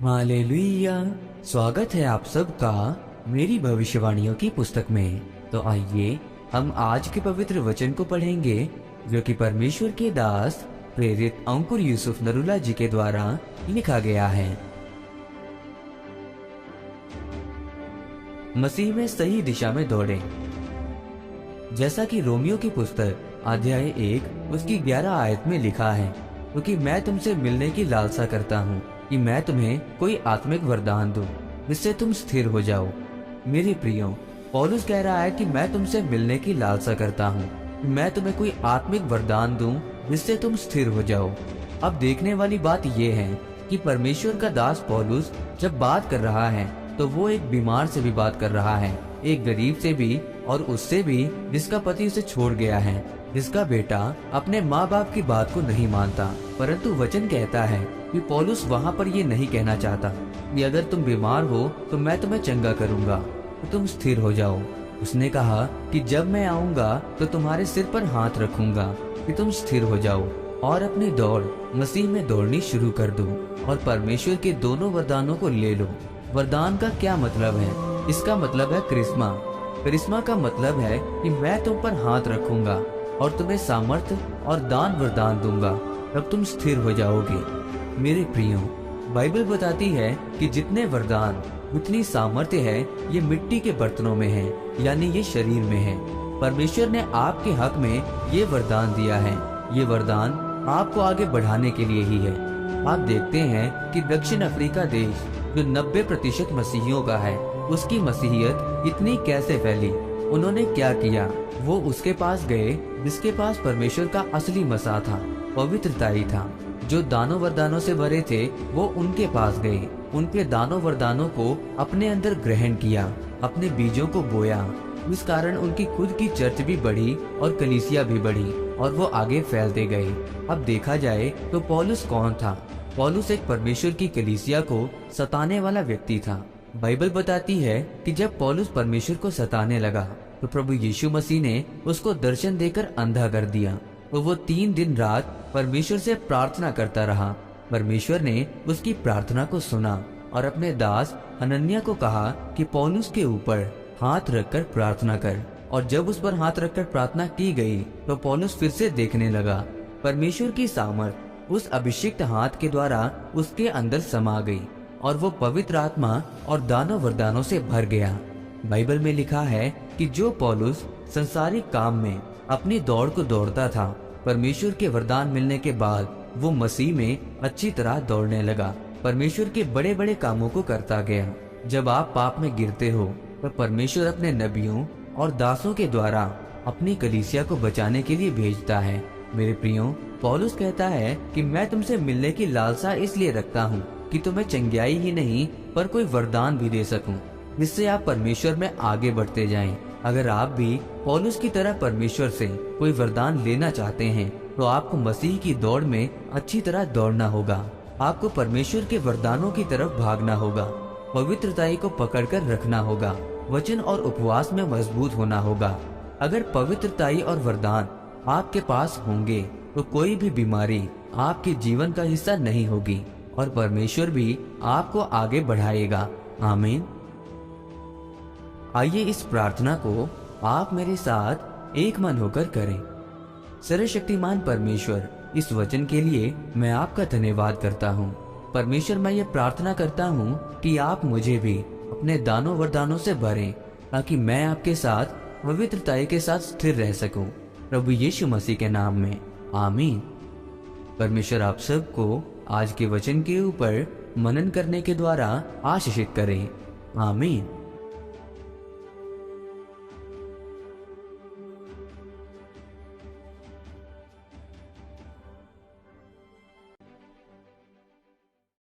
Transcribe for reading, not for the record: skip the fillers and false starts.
Hallelujah. स्वागत है आप सबका मेरी भविष्यवाणियों की पुस्तक में। तो आइए हम आज के पवित्र वचन को पढ़ेंगे जो कि परमेश्वर के दास प्रेरित अंकुर यूसुफ नरूला जी के द्वारा लिखा गया है। मसीह में सही दिशा में दौड़े। जैसा कि रोमियो की पुस्तक अध्याय 1 उसकी 11 आयत में लिखा है, क्योंकि मैं तुमसे मिलने की लालसा करता हूँ कि मैं तुम्हें कोई आत्मिक वरदान दूं जिससे तुम स्थिर हो जाओ। मेरे प्रियो, पौलुस कह रहा है कि मैं तुमसे मिलने की लालसा करता हूँ, मैं तुम्हें कोई आत्मिक वरदान दूं जिससे तुम स्थिर हो जाओ। अब देखने वाली बात यह है कि परमेश्वर का दास पौलुस जब बात कर रहा है तो वो एक बीमार से भी बात कर रहा है, एक गरीब से भी, और उससे भी जिसका पति उसे छोड़ गया है, जिसका बेटा अपने माँ बाप की बात को नहीं मानता। परंतु वचन कहता है कि पौलुस वहाँ पर ये नहीं कहना चाहता कि अगर तुम बीमार हो तो मैं तुम्हें चंगा करूँगा तो तुम स्थिर हो जाओ। उसने कहा कि जब मैं आऊँगा तो तुम्हारे सिर पर हाथ रखूंगा कि तुम स्थिर हो जाओ और अपनी दौड़ मसीह में दौड़नी शुरू कर दो और परमेश्वर के दोनों वरदानों को ले लो। वरदान का क्या मतलब है? इसका मतलब है करिश्मा। करिश्मा का मतलब है कि मैं तुम पर हाथ रखूंगा और तुम्हें सामर्थ्य और दान वरदान दूंगा, तब तुम स्थिर हो जाओगे। मेरे प्रियो, बाइबल बताती है कि जितने वरदान, उतनी सामर्थ्य है, ये मिट्टी के बर्तनों में है, यानी ये शरीर में है। परमेश्वर ने आपके हक में ये वरदान दिया है। ये वरदान आपको आगे बढ़ाने के लिए ही है। आप देखते हैं कि दक्षिण अफ्रीका देश जो 90% मसीहियों का है, उसकी मसीहियत इतनी कैसे फैली? उन्होंने क्या किया? वो उसके पास गए जिसके पास परमेश्वर का असली मसा था, पवित्रता ही था। जो दानों वरदानों से भरे थे वो उनके पास गए, उनके दानों वरदानों को अपने अंदर ग्रहण किया, अपने बीजों को बोया। इस कारण उनकी खुद की चर्च भी बढ़ी और कलीसिया भी बढ़ी और वो आगे फैलते गए। अब देखा जाए तो पौलुस कौन था? पौलुस एक परमेश्वर की कलीसिया को सताने वाला व्यक्ति था। बाइबल बताती है कि जब पौलुस परमेश्वर को सताने लगा तो प्रभु यीशु मसीह ने उसको दर्शन देकर अंधा कर दिया। तो वो 3 दिन रात परमेश्वर से प्रार्थना करता रहा। परमेश्वर ने उसकी प्रार्थना को सुना और अपने दास हनन्याह को कहा कि पौलुस के ऊपर हाथ रखकर प्रार्थना कर। और जब उस पर हाथ रखकर प्रार्थना की गई तो पौलुस फिर से देखने लगा। परमेश्वर की सामर्थ उस अभिषिक्त हाथ के द्वारा उसके अंदर समा गई और वो पवित्र आत्मा और दानों वरदानों से भर गया। बाइबल में लिखा है कि जो पौलुस संसारिक काम में अपनी दौड़ को दौड़ता था, परमेश्वर के वरदान मिलने के बाद वो मसीह में अच्छी तरह दौड़ने लगा, परमेश्वर के बड़े बड़े कामों को करता गया। जब आप पाप में गिरते हो तो परमेश्वर अपने नबियों और दासों के द्वारा अपनी कलीसिया को बचाने के लिए भेजता है। मेरे प्रियो, पौलुस कहता है कि मैं तुमसे मिलने की लालसा इसलिए रखता हूँ कि तुम्हें चंगाई ही नहीं पर कोई वरदान भी दे सकूं, जिससे आप परमेश्वर में आगे बढ़ते जाएं। अगर आप भी पौलुस की तरह परमेश्वर से कोई वरदान लेना चाहते हैं तो आपको मसीह की दौड़ में अच्छी तरह दौड़ना होगा। आपको परमेश्वर के वरदानों की तरफ भागना होगा, पवित्रताई को पकड़कर रखना होगा, वचन और उपवास में मजबूत होना होगा। अगर पवित्रताई और वरदान आपके पास होंगे तो कोई भी बीमारी आपके जीवन का हिस्सा नहीं होगी और परमेश्वर भी आपको आगे बढ़ाएगा। आमीन। आइए इस प्रार्थना को आप मेरे साथ एक मन होकर करें। सर्वशक्तिमान परमेश्वर, इस वचन के लिए मैं आपका धन्यवाद करता हूँ। परमेश्वर, मैं ये प्रार्थना करता हूँ कि आप मुझे भी अपने दानों वरदानों से भरें ताकि मैं आपके साथ पवित्रता के साथ स्थिर रह सकूं। प्रभु यीशु मसीह के नाम में आमीन। परमेश्वर आप सबको आज के वचन के ऊपर मनन करने के द्वारा आशीषित करें। आमीन।